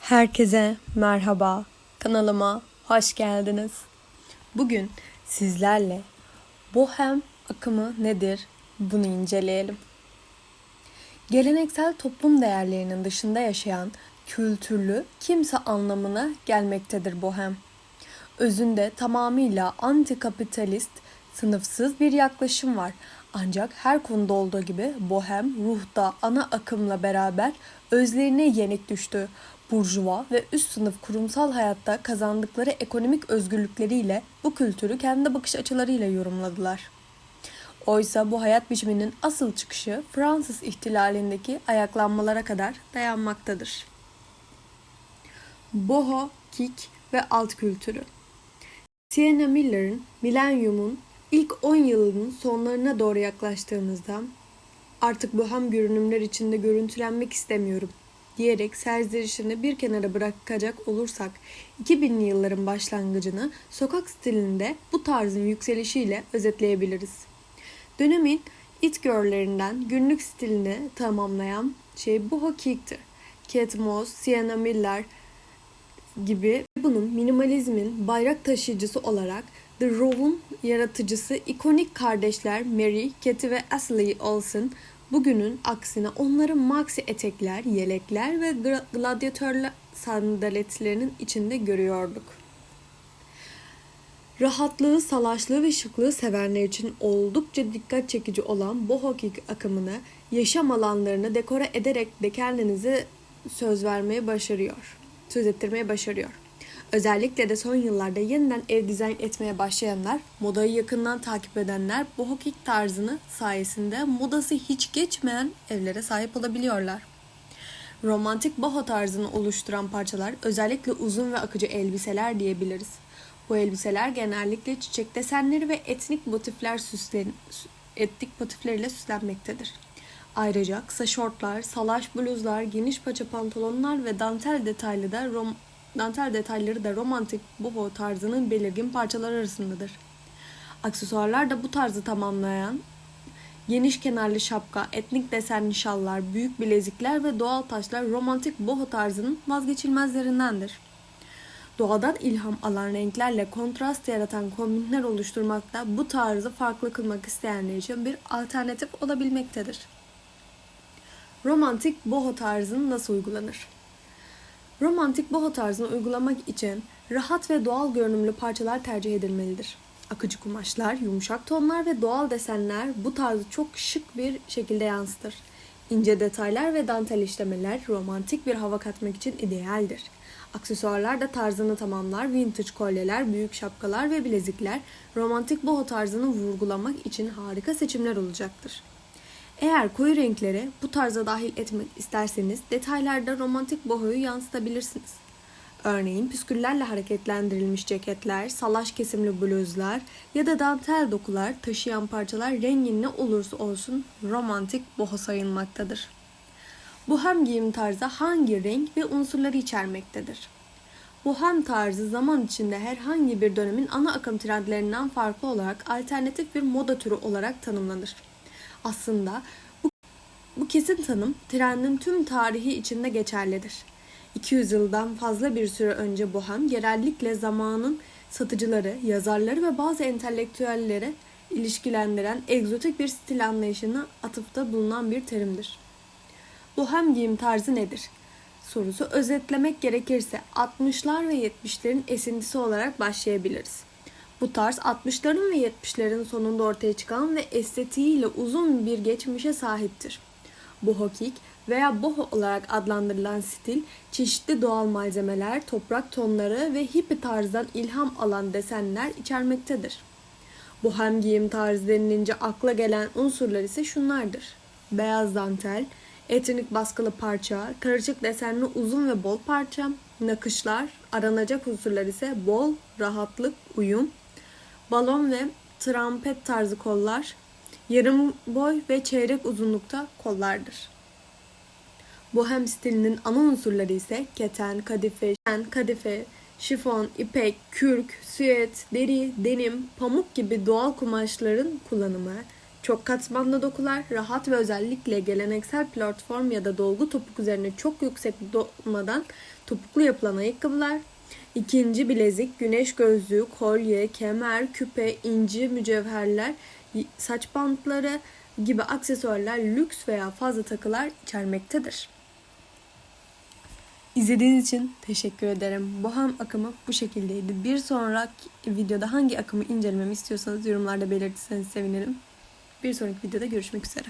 Herkese merhaba, kanalıma hoş geldiniz. Bugün sizlerle bohem akımı nedir bunu inceleyelim. Geleneksel toplum değerlerinin dışında yaşayan kültürlü kimse anlamına gelmektedir bohem. Özünde tamamıyla antikapitalist, sınıfsız bir yaklaşım var. Ancak her konuda olduğu gibi bohem ruhta ana akımla beraber özlerine yenik düştü. Burjuva ve üst sınıf kurumsal hayatta kazandıkları ekonomik özgürlükleriyle bu kültürü kendi bakış açılarıyla yorumladılar. Oysa bu hayat biçiminin asıl çıkışı Fransız ihtilalindeki ayaklanmalara kadar dayanmaktadır. Boho, kick ve alt kültürü. Sienna Miller'ın Milenyum'un ilk 10 yılının sonlarına doğru yaklaştığımızda "Artık bohem görünümler içinde görüntülenmek istemiyorum" diyerek serzenişini bir kenara bırakacak olursak 2000'li yılların başlangıcını sokak stilinde bu tarzın yükselişiyle özetleyebiliriz. Dönemin it girl'lerinden günlük stilini tamamlayan boho kick'tir. Kate Moss, Sienna Miller gibi bunun minimalizmin bayrak taşıyıcısı olarak The Raw'un yaratıcısı ikonik kardeşler Mary, Katie ve Ashley Olsen bugünün aksine onları maxi etekler, yelekler ve gladyatör sandaletlerinin içinde görüyorduk. Rahatlığı, salaşlığı ve şıklığı sevenler için oldukça dikkat çekici olan boho kick akımını yaşam alanlarını dekore ederek de kendinize söz ettirmeye başarıyor. Özellikle de son yıllarda yeniden ev dizayn etmeye başlayanlar, modayı yakından takip edenler boho kick tarzını sayesinde modası hiç geçmeyen evlere sahip olabiliyorlar. Romantik boho tarzını oluşturan parçalar özellikle uzun ve akıcı elbiseler diyebiliriz. Bu elbiseler genellikle çiçek desenleri ve etnik motiflerle süslenmektedir. Ayrıca kısa şortlar, salaş bluzlar, geniş paça pantolonlar ve dantel detayları da romantik boho tarzının belirgin parçaları arasındadır. Aksesuarlar da bu tarzı tamamlayan geniş kenarlı şapka, etnik desenli şallar, büyük bilezikler ve doğal taşlar romantik boho tarzının vazgeçilmezlerindendir. Doğadan ilham alan renklerle kontrast yaratan kombinler oluşturmakta bu tarzı farklı kılmak isteyenler için bir alternatif olabilmektedir. Romantik boho tarzını nasıl uygulanır? Romantik boho tarzını uygulamak için rahat ve doğal görünümlü parçalar tercih edilmelidir. Akıcı kumaşlar, yumuşak tonlar ve doğal desenler bu tarzı çok şık bir şekilde yansıtır. İnce detaylar ve dantel işlemeler romantik bir hava katmak için idealdir. Aksesuarlar da tarzını tamamlar. Vintage kolyeler, büyük şapkalar ve bilezikler romantik boho tarzını vurgulamak için harika seçimler olacaktır. Eğer koyu renkleri bu tarza dahil etmek isterseniz detaylarda romantik bohoyu yansıtabilirsiniz. Örneğin püsküllerle hareketlendirilmiş ceketler, salaş kesimli bluzlar ya da dantel dokular taşıyan parçalar rengin ne olursa olsun romantik boho sayılmaktadır. Bohem giyim tarzı hangi renk ve unsurları içermektedir? Bohem tarzı zaman içinde herhangi bir dönemin ana akım trendlerinden farklı olarak alternatif bir moda türü olarak tanımlanır. Aslında bu kesin tanım trendin tüm tarihi içinde geçerlidir. 200 yıldan fazla bir süre önce bohem genellikle zamanın satıcıları, yazarları ve bazı entelektüelleri ilişkilendiren egzotik bir stil anlayışına atıfta bulunan bir terimdir. Bohem giyim tarzı nedir? Sorusu özetlemek gerekirse 60'lar ve 70'lerin esintisi olarak başlayabiliriz. Bu tarz 60'ların ve 70'lerin sonunda ortaya çıkan ve estetiğiyle uzun bir geçmişe sahiptir. Boho kick veya boho olarak adlandırılan stil, çeşitli doğal malzemeler, toprak tonları ve hippie tarzdan ilham alan desenler içermektedir. Bohem giyim tarzı denilince akla gelen unsurlar ise şunlardır: beyaz dantel, etnik baskılı parça, karışık desenli uzun ve bol parça, nakışlar, aranacak unsurlar ise bol, rahatlık, uyum, balon ve trompet tarzı kollar, yarım boy ve çeyrek uzunlukta kollardır. Bohem stilinin ana unsurları ise keten, kadife, şifon, ipek, kürk, süet, deri, denim, pamuk gibi doğal kumaşların kullanımı, Çok katmanlı dokular, rahat ve özellikle geleneksel platform ya da dolgu topuk üzerine çok yüksek dolmadan topuklu yapılan ayakkabılar. İkinci, bilezik, güneş gözlüğü, kolye, kemer, küpe, inci, mücevherler, saç bantları gibi aksesuarlar, lüks veya fazla takılar içermektedir. İzlediğiniz için teşekkür ederim. Bohem akımı bu şekildeydi. Bir sonraki videoda hangi akımı incelememi istiyorsanız yorumlarda belirtirseniz sevinirim. Bir sonraki videoda görüşmek üzere.